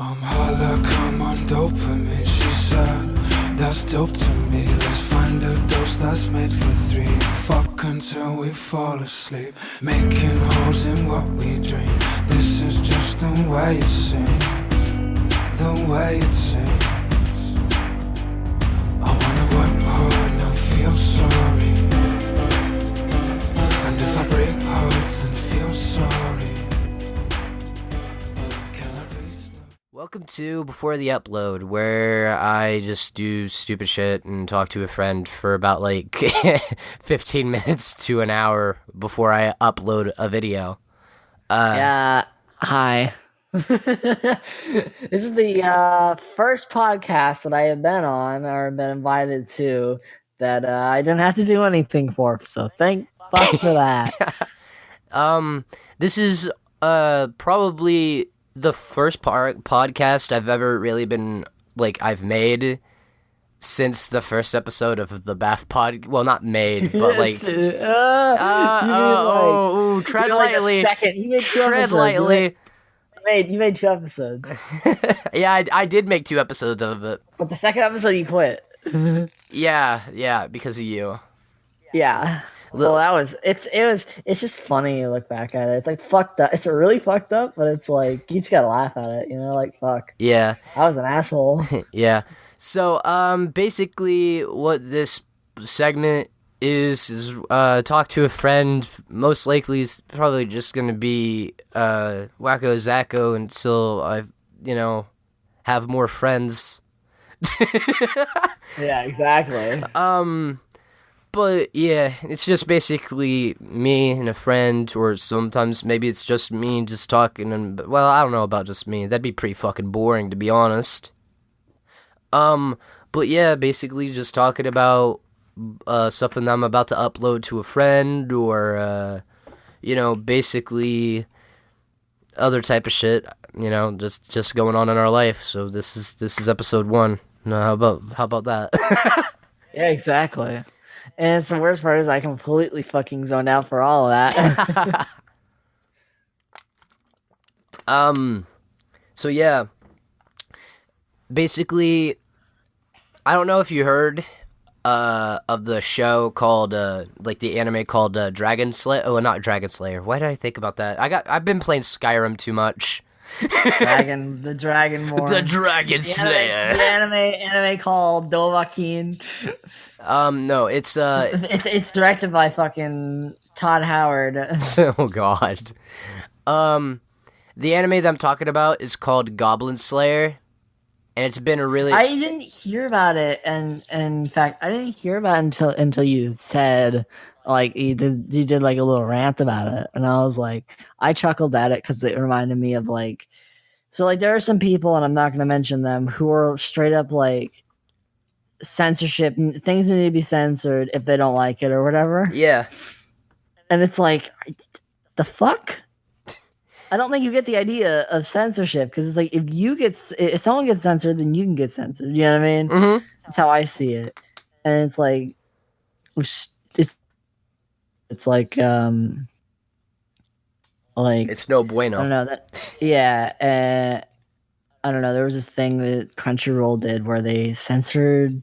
I'm hot like I'm on dopamine, she said. That's dope to me. Let's find a dose that's made for three. Fuck until we fall asleep, making holes in what we dream. This is just the way it seems, the way it seems. I wanna work hard, not feel sorry. And if I break hearts and feel sorry, can I restart? Welcome to Before the Upload, where I just do stupid shit and talk to a friend for about 15 minutes to an hour before I upload a video. Hi. This is the first podcast that I have been on or been invited to that I didn't have to do anything for, so thank fuck for that. This is probably the first podcast I've ever really been, I've made since the first episode of the Bath Pod. Well, not made, but tread lightly. You made two Tread episodes. lightly. You made 2 episodes, Yeah, I did make 2 episodes of it. but the second episode you quit. Yeah, because of you. Yeah. Well, it's just funny to look back at it. It's like fucked up. It's really fucked up, but it's like you just gotta laugh at it, fuck. Yeah. I was an asshole. Yeah. So, basically what this segment is talk to a friend. Most likely is probably just gonna be Wacko Zacko until I, have more friends. Yeah, exactly. But yeah, it's just basically me and a friend, or sometimes maybe it's just me just talking, and well, I don't know about just me. That'd be pretty fucking boring, to be honest. But yeah, basically just talking about something that I'm about to upload to a friend, or basically other type of shit, just going on in our life. So this is episode 1. No, how about that? Yeah, exactly. And it's the worst part is I completely fucking zoned out for all of that. So yeah, basically, I don't know if you heard of the show called the anime called Dragon Slayer. Oh, not Dragon Slayer. Why did I think about that? I've been playing Skyrim too much. the Dragonborn. The Dragon Slayer. The anime called Dovahkiin. No, It's directed by fucking Todd Howard. Oh god. The anime that I'm talking about is called Goblin Slayer, and it's been a really. I didn't hear about it, and in fact, I didn't hear about it until you said you did like a little rant about it, and I was like, I chuckled at it because it reminded me of there are some people, and I'm not going to mention them, who are straight up censorship, things need to be censored if they don't like it or whatever. Yeah. And it's like, the fuck? I don't think you get the idea of censorship, because it's like if someone gets censored, then you can get censored. You know what I mean? Mm-hmm. That's how I see it. And it's like It's no bueno. I don't know that. Yeah. I don't know. There was this thing that Crunchyroll did where they censored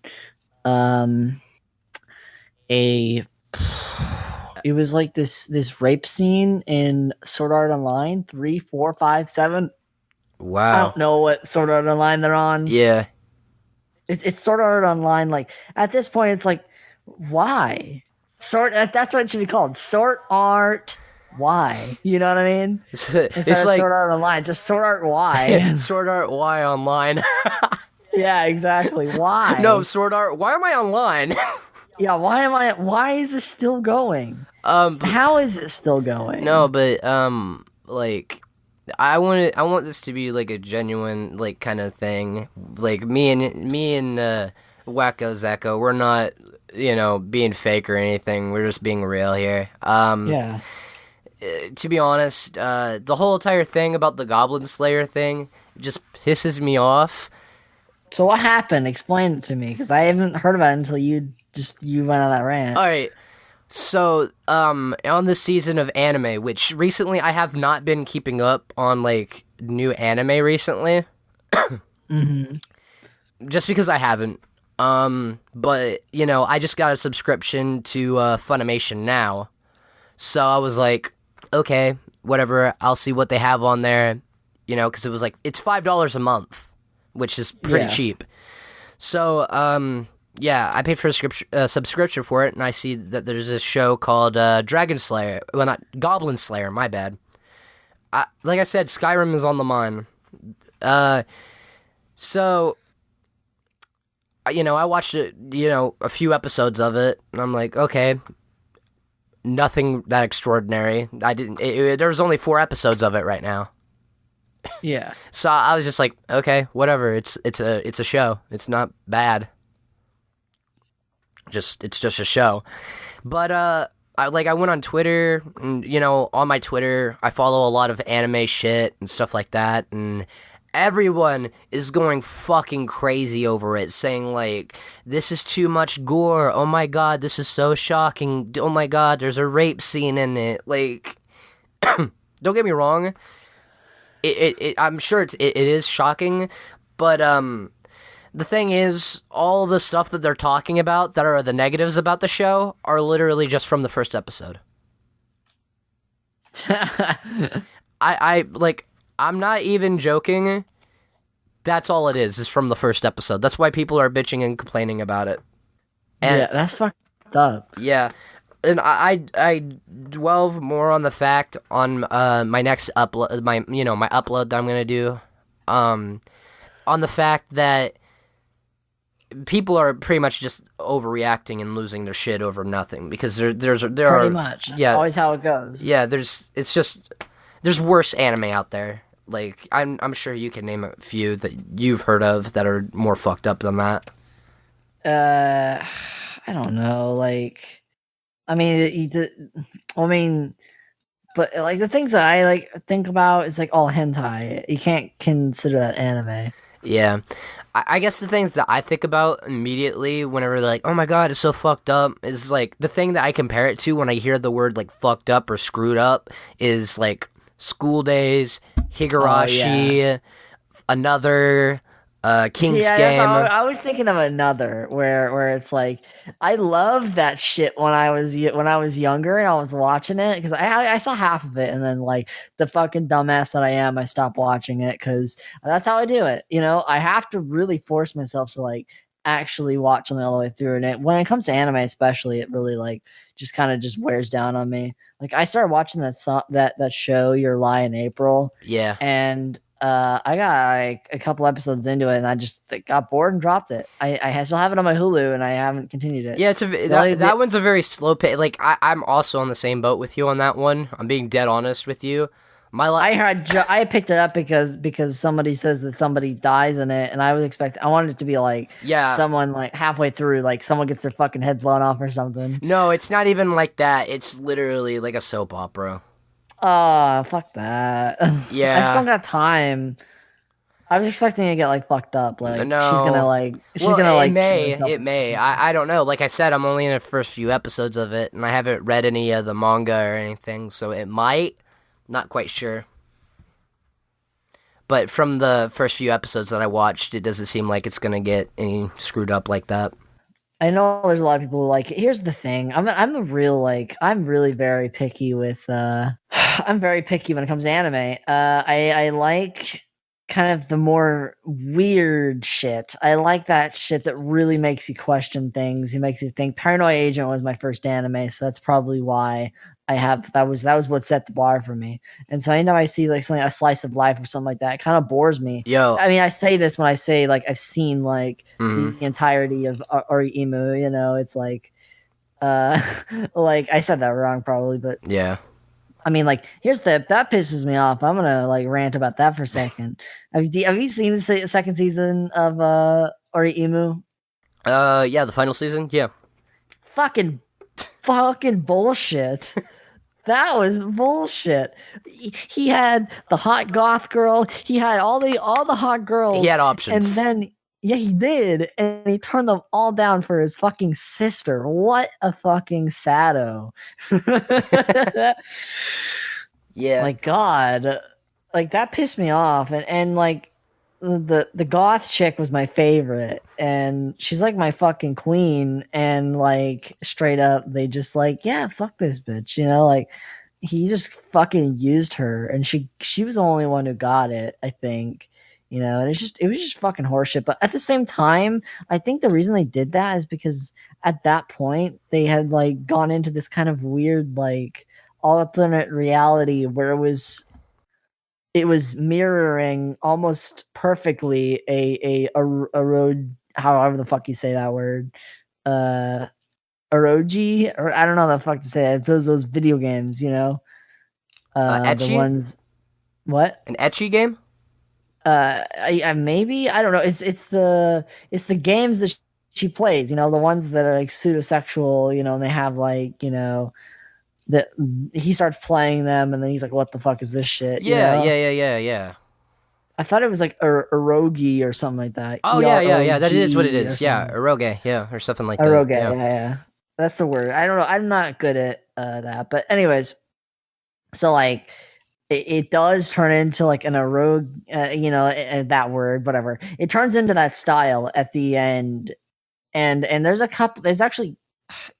it was like this rape scene in Sword Art Online 3, 4, 5, 7. Wow. I don't know what Sword Art Online they're on. Yeah. It's Sword Art Online. Like at this point, it's like, why? That's what it should be called. Sword Art. Why? You know what I mean? Instead of like Sword Art Online, just Sword Art Y. Sword Art Y online. Yeah, exactly. Why? No, Sword Art. Why am I online? Yeah, why is this still going? How is it still going? No, but I want this to be like a genuine kind of thing. Like me and Wacko Zacko, we're not being fake or anything. We're just being real here. Yeah. To be honest, the whole entire thing about the Goblin Slayer thing just pisses me off. So what happened? Explain it to me, because I haven't heard about it until you went on that rant. All right. So, on this season of anime, which recently I have not been keeping up on, new anime recently, Hmm. just because I haven't. But I just got a subscription to Funimation now, so I was like, okay, whatever. I'll see what they have on there, because it was like it's $5 a month, which is pretty Yeah. cheap. So, yeah, I paid for a subscription for it, and I see that there's this show called Dragon Slayer. Well, not Goblin Slayer. My bad. Like I said, Skyrim is on the mind. So I watched it, a few episodes of it, and I'm like, okay, nothing that extraordinary. I didn't. There's only 4 episodes of it right now, Yeah. so I was just like, okay, whatever. It's a show. It's not bad. It's just a show. But I went on Twitter, and on my Twitter, I follow a lot of anime shit and stuff like that, and everyone is going fucking crazy over it, saying like, this is too much gore. Oh my god, this is so shocking. Oh my god, there's a rape scene in it. Like, don't get me wrong. I'm sure it is shocking, but the thing is, all the stuff that they're talking about that are the negatives about the show are literally just from the first episode. I like. I'm not even joking. That's all it is from the first episode. That's why people are bitching and complaining about it. And Yeah, that's fucked up. yeah, and I delve more on the fact on my next upload, my upload that I'm gonna do, on the fact that people are pretty much just overreacting and losing their shit over nothing, because there are Pretty much. That's yeah, always how it goes. yeah, there's worse anime out there. Like, I'm sure you can name a few that you've heard of that are more fucked up than that. I don't know. Like, I mean, but like the things that I like think about is like all hentai. You can't consider that anime. Yeah. I guess the things that I think about immediately whenever they're like, oh my god, it's so fucked up, is like the thing that I compare it to when I hear the word like fucked up or screwed up is like School Days, Higurashi, Another, King's Yeah, Game. I was thinking of another where it's like I loved that shit when I was younger and I was watching it because I saw half of it and then like the fucking dumbass that I am, I stopped watching it because that's how I do it. I have to really force myself to like actually watch something all the way through. And when it comes to anime, especially, it really like just kind of just wears down on me. Like I started watching that show Your Lie in April, Yeah. and I got like a couple episodes into it, and I just got bored and dropped it. I still have it on my Hulu, and I haven't continued it. Yeah, that one's a very slow pace. Like, I'm also on the same boat with you on that one. I'm being dead honest with you. I picked it up because somebody says that somebody dies in it, and I wanted it to be like someone like halfway through, like someone gets their fucking head blown off or something. No, it's not even like that. It's literally like a soap opera. Oh, fuck that. Yeah. I just don't got time. I was expecting to get like fucked up. Like No. she's gonna It may. kill herself. It may. I don't know. Like I said, I'm only in the first few episodes of it, and I haven't read any of the manga or anything, so it might. Not quite sure. But from the first few episodes that I watched, it doesn't seem like it's gonna get any screwed up like that. I know there's a lot of people who like it. Here's the thing. I'm really very picky with I'm very picky when it comes to anime. I like kind of the more weird shit. I like that shit that really makes you question things. It makes you think. Paranoia Agent was my first anime, so that's probably why that was what set the bar for me. And so anytime I see like something, a slice of life or something like that, it kind of bores me. Yo. I mean, I say this when I say like I've seen like the entirety of Oriemu. It's like like I said that wrong probably, but Yeah. I mean, like, that pisses me off. I'm gonna like rant about that for a second. Have you seen the second season of Oriemu? Yeah, the final season. Yeah. Fucking bullshit. That was bullshit. He had the hot goth girl. He had all the hot girls. He had options. And then yeah, he did, and he turned them all down for his fucking sister. What a fucking sado. Yeah. Like God, like that pissed me off, and like the goth chick was my favorite, and she's like my fucking queen. And like straight up, they just like, yeah, fuck this bitch, like he just fucking used her, and she was the only one who got it, I think. And it was just fucking horseshit. But at the same time, I think the reason they did that is because at that point they had like gone into this kind of weird like alternate reality where it was mirroring almost perfectly a road, however the fuck you say that word, uh eroji, or I don't know the fuck to say it. Those video games, the Etchy? ones. What? An etchy game? Maybe, I don't know. It's the games that she plays, the ones that are like pseudosexual, and they have like, that he starts playing them, and then he's like, what the fuck is this shit, Yeah, yeah, yeah, yeah, yeah. I thought it was like erogi or something like that. Oh yeah, yeah, yeah. That is what it EROG or is. Yeah, something. eroge, yeah, or something like that. Eroge, Yeah. yeah, yeah. That's the word. I don't know. I'm not good at that. But anyways, so like it does turn into like an eroge, that word, whatever. It turns into that style at the end. And there's actually,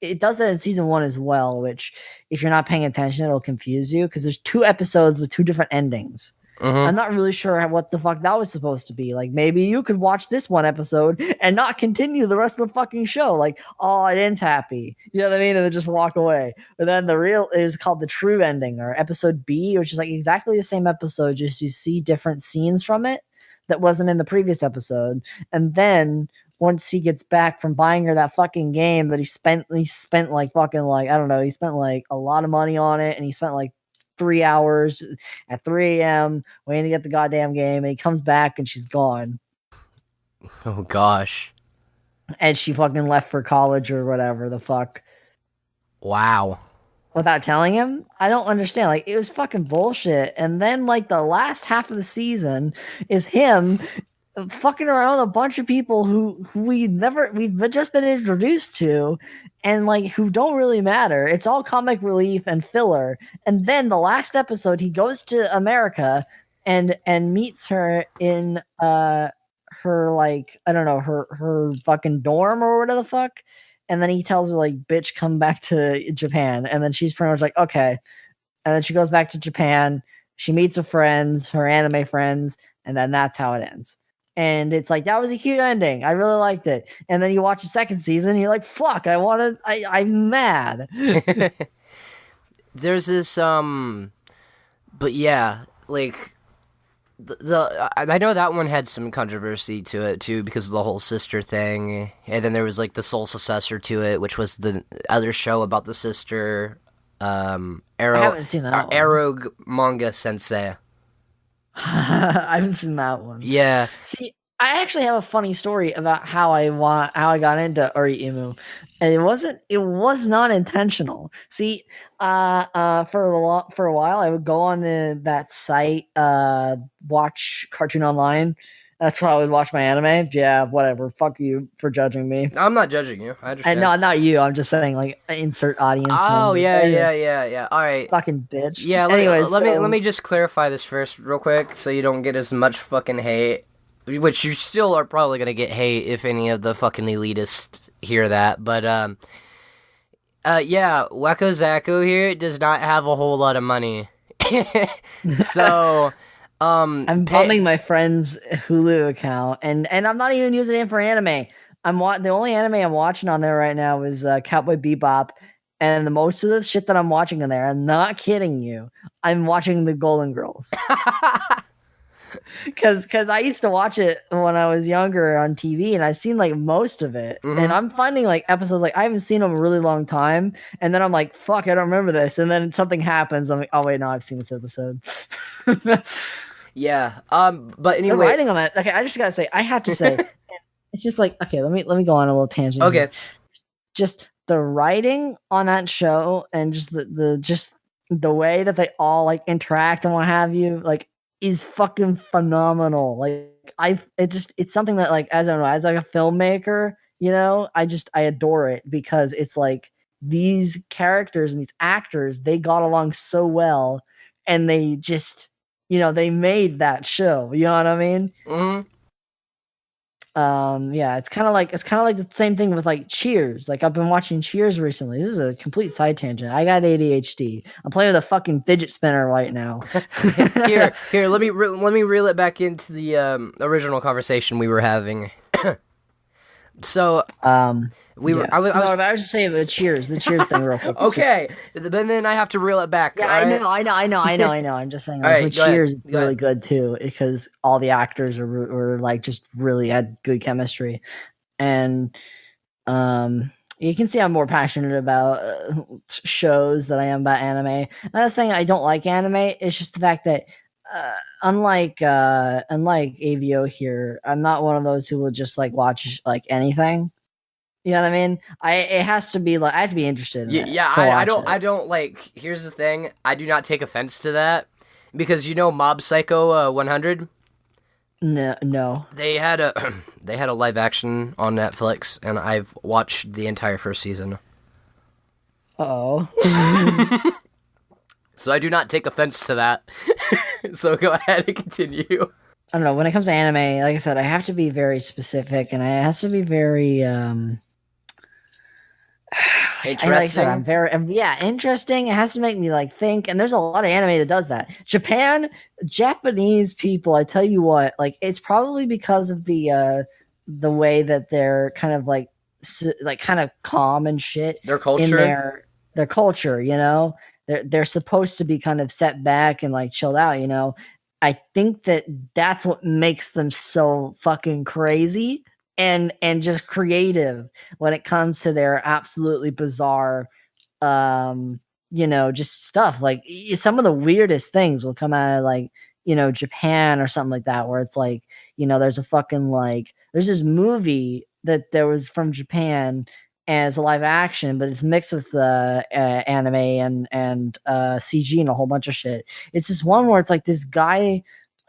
it does that in season 1 as well, which if you're not paying attention, it'll confuse you because there's 2 episodes with 2 different endings. Mm-hmm. I'm not really sure what the fuck that was supposed to be. Like, maybe you could watch this one episode and not continue the rest of the fucking show. Like, oh, it ends happy. You know what I mean? And then just walk away. But then it was called the true ending, or episode B, which is like exactly the same episode, just you see different scenes from it that wasn't in the previous episode. And then once he gets back from buying her that fucking game that he spent like fucking, like, I don't know, he spent like a lot of money on it, and he spent like 3 hours at 3 a.m. waiting to get the goddamn game, and he comes back and she's gone. Oh gosh. And she fucking left for college or whatever the fuck Wow. without telling him. I don't understand. Like, it was fucking bullshit. And then like the last half of the season is him fucking around with a bunch of people who we've just been introduced to, and like who don't really matter. It's all comic relief and filler. And then the last episode, he goes to America and meets her in her, like, I don't know, her fucking dorm or whatever the fuck. And then he tells her like, bitch, come back to Japan. And then she's pretty much like, okay. And then she goes back to Japan. She meets her friends, her anime friends, and then that's how it ends. And it's like, that was a cute ending. I really liked it. And then you watch the second season, and you're like, fuck, I'm mad. There's this but yeah, like I know that one had some controversy to it too because of the whole sister thing, and then there was like the sole successor to it, which was the other show about the sister. I haven't seen that one. Arrow manga sensei. I haven't seen that one. Yeah. See, I actually have a funny story about how I got into Oriimu, and it was not intentional. See, for a while I would go on that site, watch Cartoon Online. That's why I would watch my anime. Yeah, whatever. Fuck you for judging me. I'm not judging you. I understand. No, not you. I'm just saying, like, insert audience. Oh, member. yeah. All right. Fucking bitch. Yeah. Anyways, let me just clarify this first, real quick, so you don't get as much fucking hate. Which you still are probably gonna get hate if any of the fucking elitists hear that. But yeah, Wacko Zacko here does not have a whole lot of money, so. I'm bumming my friend's Hulu account, and I'm not even using it for anime. The only anime I'm watching on there right now is Cowboy Bebop, and the most of the shit that I'm watching on there, I'm not kidding you, I'm watching the Golden Girls. Because I used to watch it when I was younger on TV, and I've seen like most of it, Mhm. and I'm finding like episodes like I haven't seen them in a really long time, and then I'm like, fuck, I don't remember this, and then something happens, I'm like, oh wait, no, I've seen this episode. Yeah. But The anyway. writing on that. Okay, I just gotta say, I have to say, it's just like, okay, let me go on a little tangent. Okay. Here. Just the writing on that show, and just the way that they all like interact and what have you, like, is fucking phenomenal. Like, it's something that, like, as I don't know, as like a filmmaker, I adore it, because it's like these characters and these actors, they got along so well, and they just, they made that show. You know what I mean? Mhm. Yeah, it's kind of like the same thing with like Cheers. Like I've been watching Cheers recently. This is a complete side tangent. I got ADHD. I'm playing with a fucking fidget spinner right now. Here, let me reel it back into the original conversation we were having. So we were. Yeah. No, I was just saying the Cheers thing real quick. It's just- Okay, then I have to reel it back. yeah, all right? I know. I'm just saying, All like, right, with go ahead, Cheers is go really ahead. good too because all the actors were like just really had good chemistry, and you can see I'm more passionate about shows than I am about anime. I'm not saying I don't like anime. It's just the fact that unlike AVO here, I'm not one of those who will just like watch like anything. You know what I mean? It has to be like I have to be interested in it Yeah, to watch I it. don't like. Here's the thing. I do not take offense to that because you know Mob Psycho 100. No, no. They had a they had a live action on Netflix, and I've watched the entire first season. Oh, So I do not take offense to that. So go ahead and continue. I don't know. When it comes to anime, like I said, I have to be very specific, and it has to be very like I said, I'm Interesting. very yeah, interesting. It has to make me like think, and there's a lot of anime that does that. Japanese people, I tell you what, like it's probably because of the way that they're kind of like like kind of calm and shit Their in culture. their culture. You know, they're supposed to be kind of set back and like chilled out. You know, I think that that's what makes them so fucking crazy and just creative when it comes to their absolutely bizarre just stuff like some of the weirdest things will come out of like Japan or something like that where it's like there's a fucking like there's this movie that there was from Japan and it's a live action but it's mixed with anime and CG and a whole bunch of shit. It's this one where it's like this guy,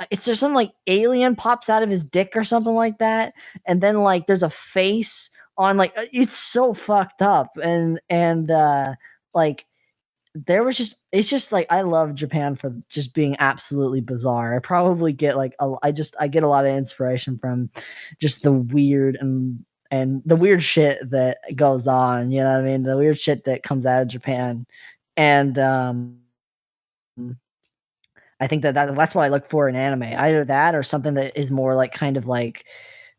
it's just some like alien pops out of his dick or something like that and then like there's a face on like it's so fucked up and like there was just it's just like I love Japan for just being absolutely bizarre. I probably get like I get a lot of inspiration from just the weird and the weird shit that goes on, you know what I mean? The weird shit that comes out of Japan. And I think that's what I look for in anime. Either that or something that is more like kind of like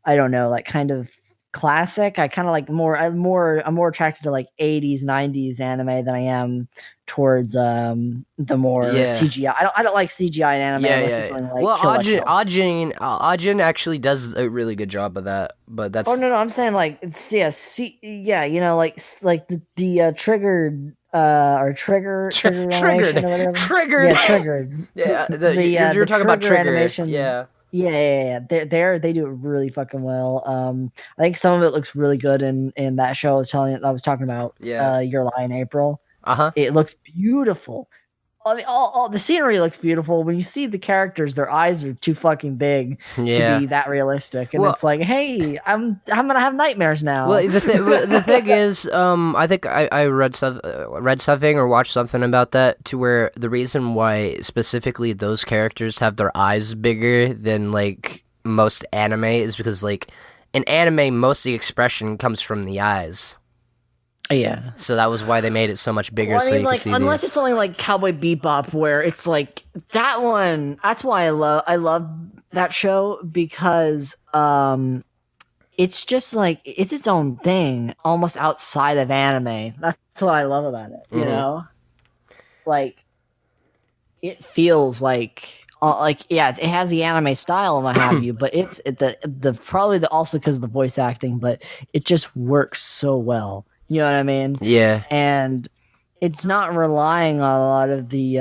I don't know, like kind of classic. I kind of like I'm more attracted to like 80s, 90s anime than I am towards the more Yeah. CGI. I don't like CGI in anime Yeah, unless yeah, it's yeah. something like Well, Kill la Kill. Ajin actually does a really good job of that, but that's Oh no, I'm saying like it's yeah, like the triggered or trigger animation triggered, or whatever. triggered. Yeah, triggered. Yeah, The you're talking about trigger triggered. animation. Yeah, Yeah. They do it really fucking well. I think some of it looks really good in that show I was talking about. yeah. Your Lie in April. Uh-huh. It looks beautiful. I mean, all the scenery looks beautiful. When you see the characters, their eyes are too fucking big to Yeah. be that realistic, and Well, it's like, hey, I'm gonna have nightmares now. the thing is, I think I read something or watched something about that to where the reason why specifically those characters have their eyes bigger than like most anime is because like in anime most of the expression comes from the eyes. Yeah. So that was why they made it so much bigger Well, I so mean, you could like, see unless the it's something like Cowboy Bebop, where it's like that one. That's why I love that show because it's just like it's its own thing, almost outside of anime. That's what I love about it. You Mhm. know, like it feels like yeah, it has the anime style and what have you, but the probably also because of the voice acting, but it just works so well. You know what I mean? Yeah. And it's not relying on a lot of the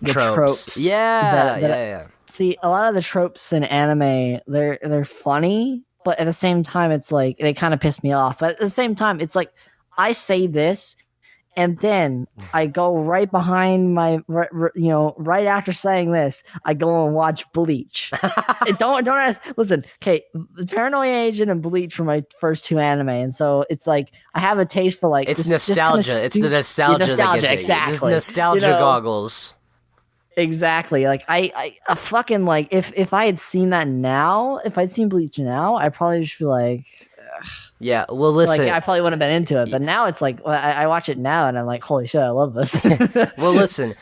tropes Yeah, that yeah. see a lot of the tropes in anime they're funny, but at the same time it's like they kind of piss me off. But at the same time, it's like I say this and then I go right behind right after saying this, I go and watch Bleach. Don't ask. Listen, okay, Paranoia Agent and Bleach were my first two anime, and so it's like I have a taste for like It's just kinda nostalgia. It's the nostalgia that gets you. Just exactly. nostalgia goggles. Exactly. Like I fucking like if I had seen that now, if I'd seen Bleach now, I probably just be Yeah. Well, like listen. yeah, I probably wouldn't have been into it. But now it's like well, I watch it now and I'm like, holy shit, I love this. Well, listen.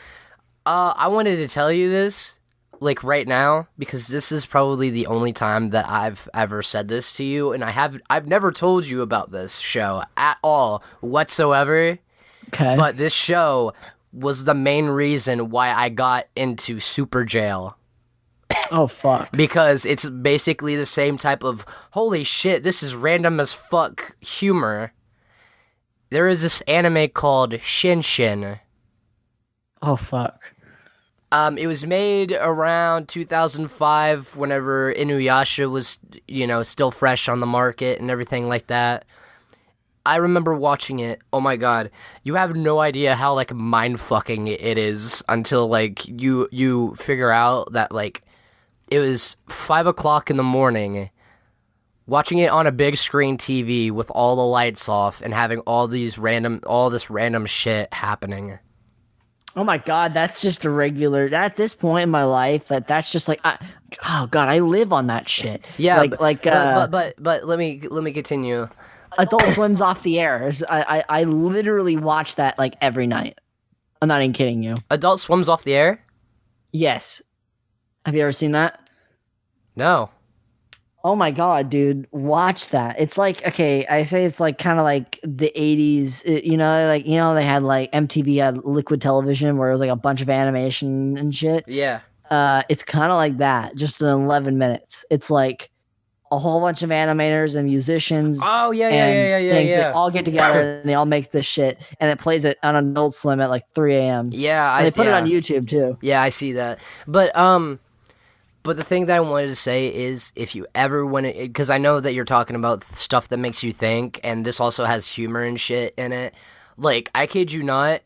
I wanted to tell you this, like right now, because this is probably the only time that I've ever said this to you, and I've never told you about this show at all whatsoever. Okay. But this show was the main reason why I got into Super Jail. Oh fuck. Because it's basically the same type of holy shit, this is random as fuck humor. There is this anime called Shin Shin. Oh fuck. It was made around 2005, whenever Inuyasha was, still fresh on the market and everything like that. I remember watching it. Oh my god, you have no idea how like mind fucking it is until like you figure out that like it was 5 o'clock in the morning, watching it on a big screen TV with all the lights off and having all this random shit happening. Oh my god, that's just a regular. At this point in my life, that's just like, oh god, I live on that shit. Yeah, but let me continue. Adult Swim's off the air. I literally watch that like every night. I'm not even kidding you. Adult Swim's off the air? Yes. Have you ever seen that? No. Oh my god, dude, watch that. It's like, okay, I say it's like kind of like the 80s, they had like MTV had liquid television where it was like a bunch of animation and shit. Yeah. It's kind of like that, just in 11 minutes. It's like a whole bunch of animators and musicians. Oh yeah. They all get together and they all make this shit, and it plays it on Adult Swim at like 3 a.m. Yeah, and they put it on YouTube too. Yeah, I see that. But the thing that I wanted to say is, if you ever want to, because I know that you're talking about stuff that makes you think, and this also has humor and shit in it. Like, I kid you not,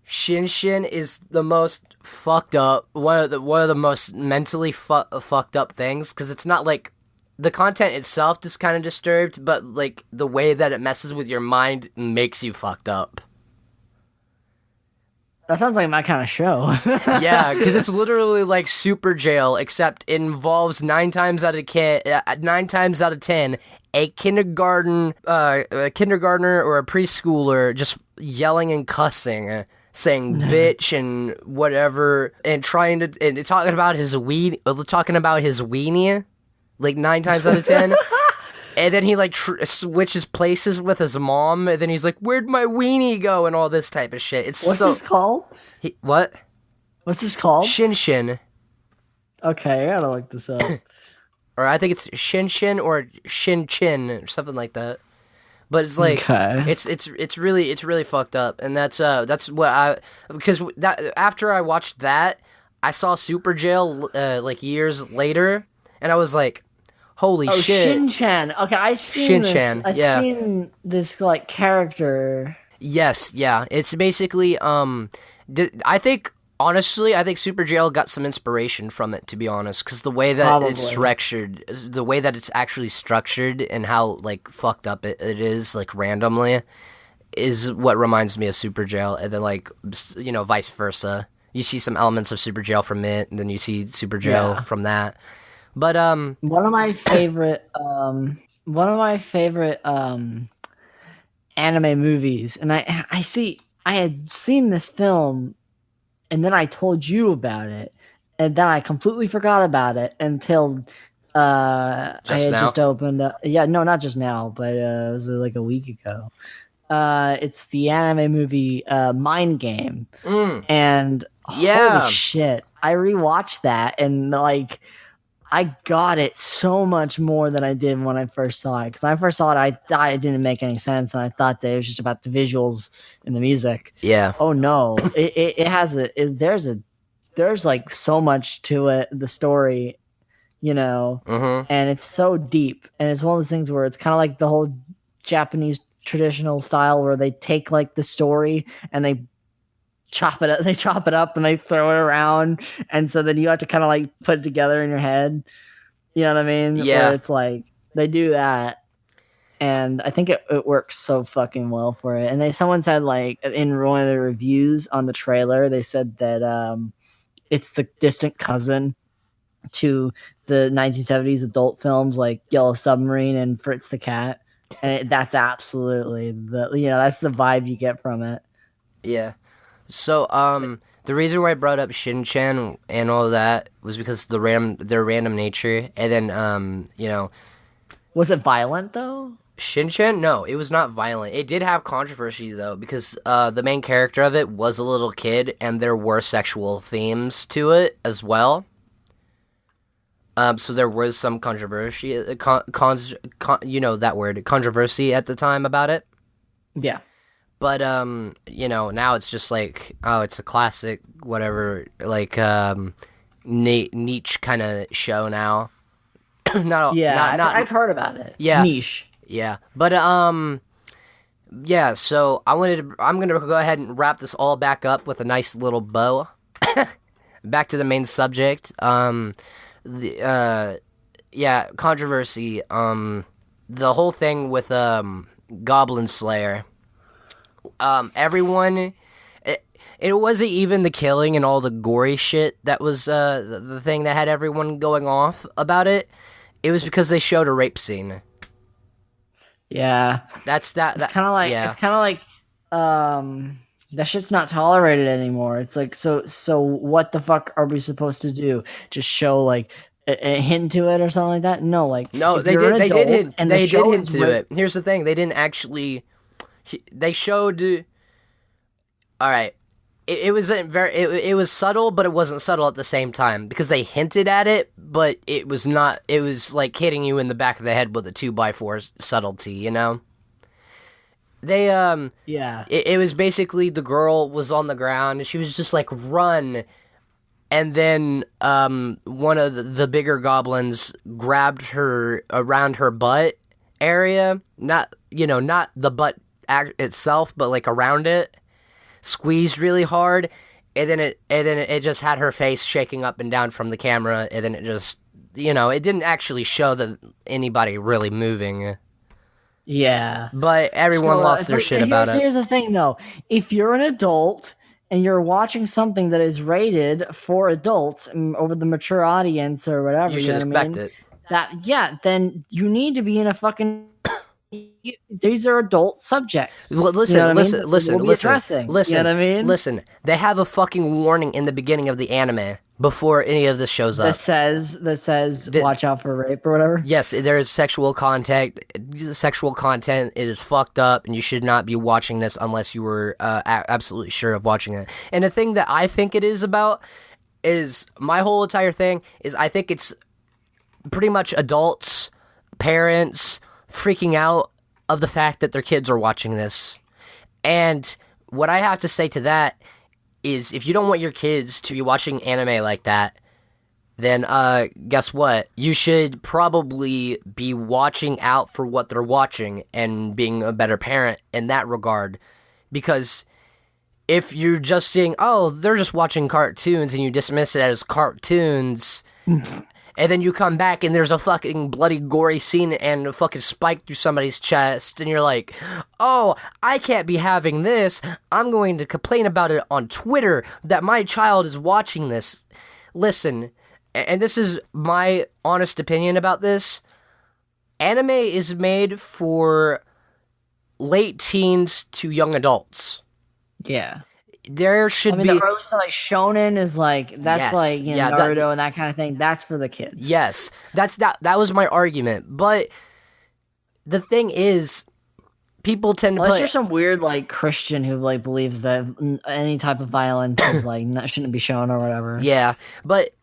Shin Shin is the most fucked up, one of the most mentally fucked up things, because it's not like the content itself is kind of disturbed, but like the way that it messes with your mind makes you fucked up. That sounds like my kind of show. Yeah, because it's literally like Super Jail, except it involves 9 times out of 10 a kindergartner or a preschooler just yelling and cussing, saying bitch and whatever, and talking about his weenie, like 9 times out of 10. And then he like switches places with his mom, and then he's like, "Where'd my weenie go?" and all this type of shit. What's this called? What? What's this called? Shin Shin. Okay, I gotta look this up. Or I think it's Shin Shin or Shin Chin or something like that. But it's like it's really fucked up, and that's what because after I watched that, I saw Super Jail like years later, and I was like, holy shit. Shin-chan. Okay, I seen Shin-chan, this. I seen this like character. Yes, yeah. It's basically I think Super Jail got some inspiration from it, to be honest, because the way that it's structured, the way that it's actually structured, and how like fucked up it is like randomly, is what reminds me of Super Jail, and then like vice versa. You see some elements of Super Jail from it, and then you see Super Jail from that. But one of my favorite anime movies, and I had seen this film, and then I told you about it, and then I completely forgot about it until just opened up. Yeah, no, not just now, but it was like a week ago. It's the anime movie Mind Game, and holy shit, I rewatched that, and like I got it so much more than I did when I first saw it. Because when I first saw it, I thought it didn't make any sense, and I thought that it was just about the visuals and the music. Yeah. Oh no, it has there's like so much to it, the story, and it's so deep, and it's one of those things where it's kind of like the whole Japanese traditional style where they take like the story and they chop it up and they throw it around, and so then you have to kind of like put it together in your head, you know what I mean? Yeah. Where it's like they do that, and I think it works so fucking well for it. And someone said like in one of the reviews on the trailer, they said that it's the distant cousin to the 1970s adult films like Yellow Submarine and Fritz the Cat, and that's absolutely that's the vibe you get from it. Yeah. So, the reason why I brought up Shin-chan and all that was because their random nature, and then, Was it violent though? Shin-chan? No, it was not violent. It did have controversy though, because the main character of it was a little kid, and there were sexual themes to it as well. So there was some controversy, that word, controversy at the time about it. Yeah. But, now it's just like, oh, it's a classic, whatever, like, niche kind of show now. I've heard about it. Yeah. Niche. Yeah. But, yeah, so I'm going to go ahead and wrap this all back up with a nice little bow. Back to the main subject. Controversy. The whole thing with, Goblin Slayer. Everyone, it wasn't even the killing and all the gory shit that was the thing that had everyone going off about it. It was because they showed a rape scene. Yeah, That's that. It's kind of like that shit's not tolerated anymore. It's like so what the fuck are we supposed to do? Just show like a hint to it or something like that? No, like no, they did hint. They did hint to it. Here's the thing: they didn't actually. They showed. All right, it wasn't very. It was subtle, but it wasn't subtle at the same time because they hinted at it, but it was not. It was like hitting you in the back of the head with a 2x4 subtlety, you know. They It was basically the girl was on the ground and she was just like run, and then one of the bigger goblins grabbed her around her butt area, not the butt itself, but like around it, squeezed really hard, and then it just had her face shaking up and down from the camera, and then it just it didn't actually show that anybody really moving. Yeah, but everyone lost their shit about it. Here's the thing though, if you're an adult and you're watching something that is rated for adults over the mature audience or whatever, you should expect it. Then you need to be in a fucking. These are adult subjects. Well, listen. You know what I mean? Listen, they have a fucking warning in the beginning of the anime before any of this shows up. That says watch out for rape or whatever. Yes, there is sexual content. It is fucked up, and you should not be watching this unless you were absolutely sure of watching it. And the thing that I think it is about is my whole entire thing is I think it's pretty much adults, parents freaking out of the fact that their kids are watching this. And what I have to say to that is if you don't want your kids to be watching anime like that, then guess what? You should probably be watching out for what they're watching and being a better parent in that regard. Because if you're just seeing, oh, they're just watching cartoons and you dismiss it as cartoons... And then you come back and there's a fucking bloody gory scene and a fucking spike through somebody's chest. And you're like, oh, I can't be having this. I'm going to complain about it on Twitter that my child is watching this. Listen, and this is my honest opinion about this. Anime is made for late teens to young adults. Yeah. There should be the early stuff like shonen is like that's like Naruto and that kind of thing. That's for the kids. Yes, that was my argument. But the thing is, people tend to unless you're some weird like Christian who like believes that any type of violence is like shouldn't be shown or whatever. Yeah, but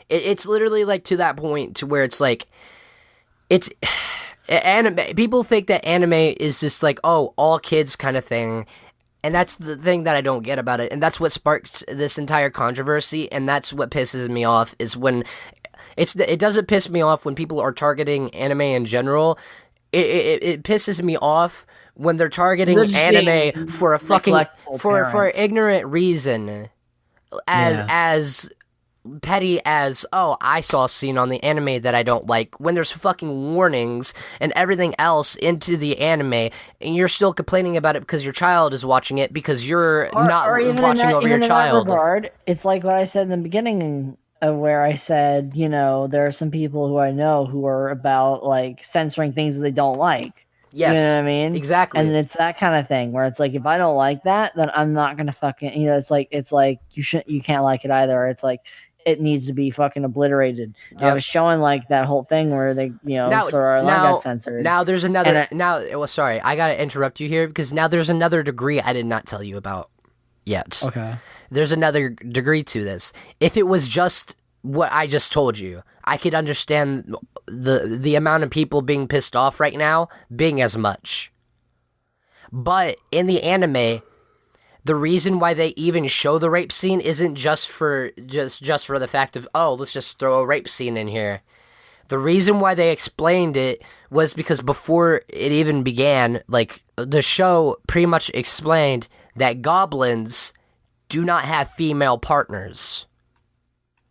it's literally like to that point to where it's like it's anime. People think that anime is just like all kids kind of thing. And that's the thing that I don't get about it. And that's what sparks this entire controversy. And that's what pisses me off is when it doesn't piss me off when people are targeting anime in general. It pisses me off when they're targeting anime for a fucking for ignorant reason as petty as, oh, I saw a scene on the anime that I don't like, when there's fucking warnings and everything else into the anime, and you're still complaining about it because your child is watching it because you're not or watching over your even in that child. regard, it's like what I said in the beginning, where I said, there are some people who I know who are about like censoring things that they don't like. You know Yes, what I mean? exactly. And it's that kind of thing where it's like, if I don't like that, then I'm not gonna fucking, it's like you can't like it either. Or it's like it needs to be fucking obliterated. And I Yep. was showing like that whole thing where they, Now, so our line got now, censored, now there's and another. Now, well, sorry, I gotta interrupt you here because now there's another degree I did not tell you about yet. okay. There's another degree to this. If it was just what I just told you, I could understand the amount of people being pissed off right now being as much. But in the anime, the reason why they even show the rape scene isn't just for the fact of, oh, let's just throw a rape scene in here. The reason why they explained it was because before it even began, like, the show pretty much explained that goblins do not have female partners.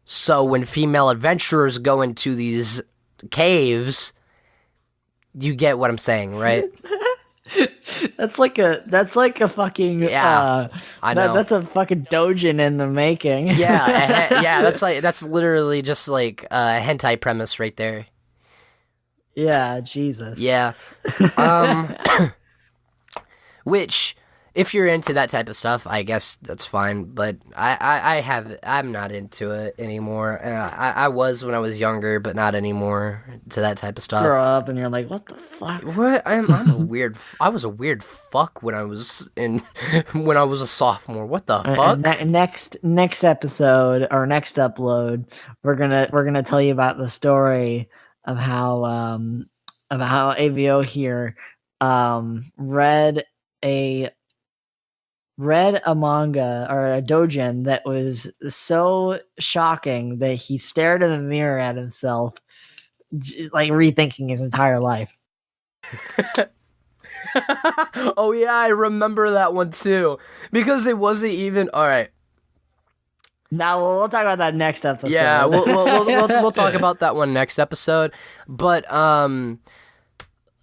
So when female adventurers go into these caves, you get what I'm saying, right? That's like a fucking Yeah, I know. that's a fucking dojin in the making. Yeah, that's literally just like a hentai premise right there. Yeah, Jesus. Yeah. Um Which, if you're into that type of stuff, I guess that's fine. But I'm not into it anymore. I was when I was younger, but not anymore to that type of stuff. Grow up and you're like, what the fuck? What? I was a weird fuck when I was when I was a sophomore. What the fuck? Next episode or next upload, we're gonna tell you about the story of how AVO here read a manga or a dojin that was so shocking that he stared in the mirror at himself, like rethinking his entire life. Oh yeah, I remember that one too. Because it wasn't even all right. Now we'll talk about that next episode. Yeah, we'll talk about that one next episode. But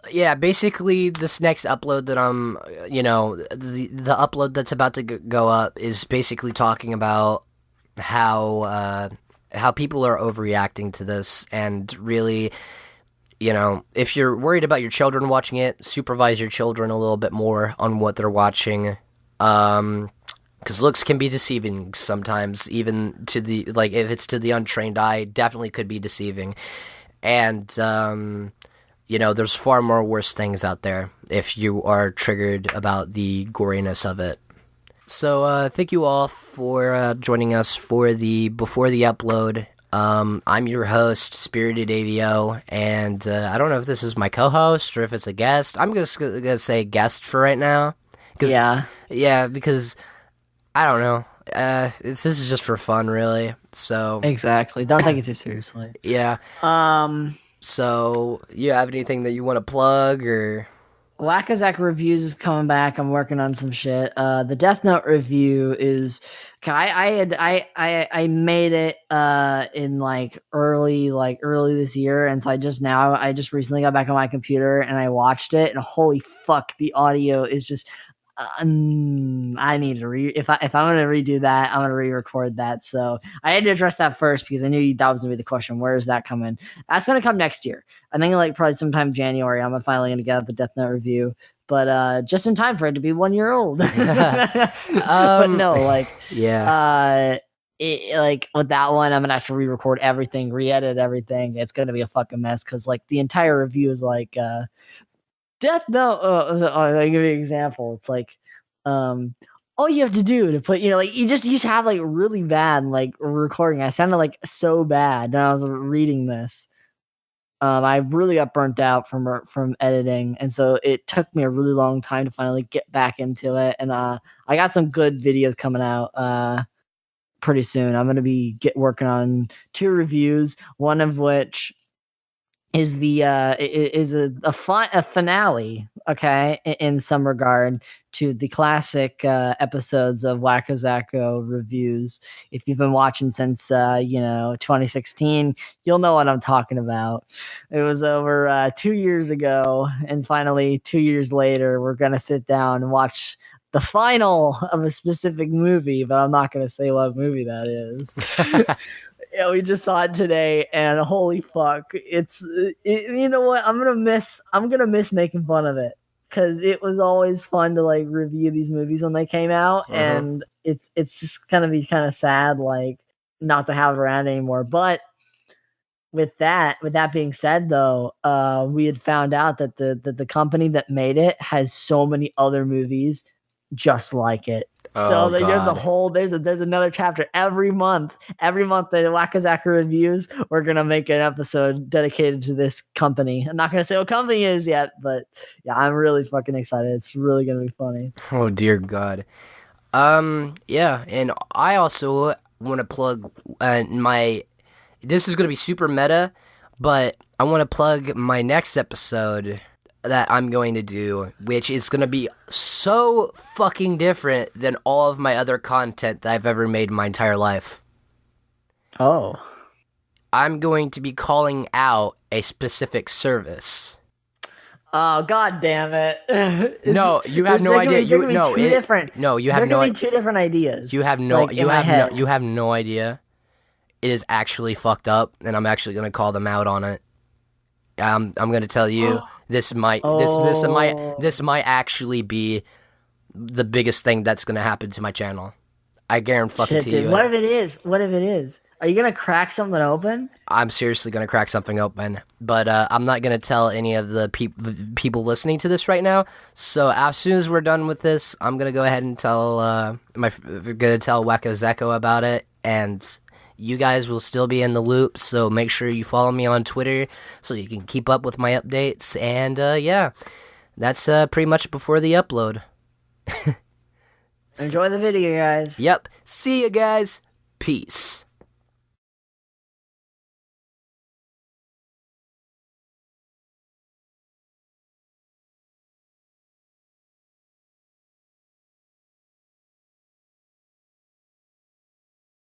yeah, basically this next upload that the upload that's about to go up is basically talking about how people are overreacting to this, and really, if you're worried about your children watching it, supervise your children a little bit more on what they're watching. Because looks can be deceiving sometimes, even to the, like, if it's to the untrained eye, definitely could be deceiving. And there's far more worse things out there if you are triggered about the goriness of it. So thank you all for joining us for before the upload. I'm your host, Spirited AVO, and I don't know if this is my co-host or if it's a guest. I'm just gonna say guest for right now. Yeah, because I don't know. This is just for fun, really. So exactly. Don't take it too seriously. Yeah. So, you have anything that you want to plug, or? Wakazak Reviews is coming back. I'm working on some shit. The Death Note review is. I made it in early this year, and so I just recently got back on my computer and I watched it, and holy fuck, the audio is just. I need to if I'm gonna redo that, I'm gonna re-record that. So I had to address that first because I knew that was gonna be the question. Where is that coming? That's gonna come next year. I think probably sometime January. I'm finally gonna get out the Death Note review, but just in time for it to be 1 year old. But no, yeah. With that one, I'm gonna have to re-record everything, re-edit everything. It's gonna be a fucking mess because the entire review is Death Note. I'll give you an example. It's all you have to do to put, you just have really bad recording. I sounded so bad when I was reading this. I really got burnt out from editing, and so it took me a really long time to finally get back into it. And I got some good videos coming out pretty soon. I'm gonna be working on 2 reviews, one of which is the is a finale, okay, in some regard to the classic episodes of Wacko reviews. If you've been watching since 2016, you'll know what I'm talking about. It was over 2 years ago, and finally 2 years later, we're gonna sit down and watch the final of a specific movie, but I'm not gonna say what movie that is. Yeah, we just saw it today, and holy fuck, you know what? I'm gonna miss making fun of it because it was always fun to like review these movies when they came out, Uh-huh. and it's just gonna be kind of sad like not to have it around anymore. But with that being said, though, we had found out that the company that made it has so many other movies just like it. So Oh there's a God. whole there's another chapter every month. Every month the Wakazaka reviews, we're gonna make an episode dedicated to this company. I'm not gonna say what company it is yet, but yeah, I'm really fucking excited. It's really gonna be funny. Oh dear God. Yeah, and I also want to plug my. This is gonna be super meta, but I want to plug my next episode that I'm going to do, which is gonna be so fucking different than all of my other content that I've ever made in my entire life. Oh. I'm going to be calling out a specific service. Oh god damn it! No, you have no idea. You no, two different. no, you There have can no. be two different ideas. You have no. like, in You my have no. head. You have no idea. It is actually fucked up, and I'm actually gonna call them out on it. I'm gonna tell you this might Oh. this might actually be the biggest thing that's gonna happen to my channel. I guarantee fucking Shit, to dude. you. What if it is? What if it is? Are you gonna crack something open? I'm seriously gonna crack something open, but I'm not gonna tell any of the people listening to this right now. So as soon as we're done with this, I'm gonna go ahead and tell gonna tell Wacko Zeko about it, and you guys will still be in the loop. So make sure you follow me on Twitter so you can keep up with my updates. And yeah, that's pretty much before the upload. Enjoy the video, guys. Yep. See you guys. Peace.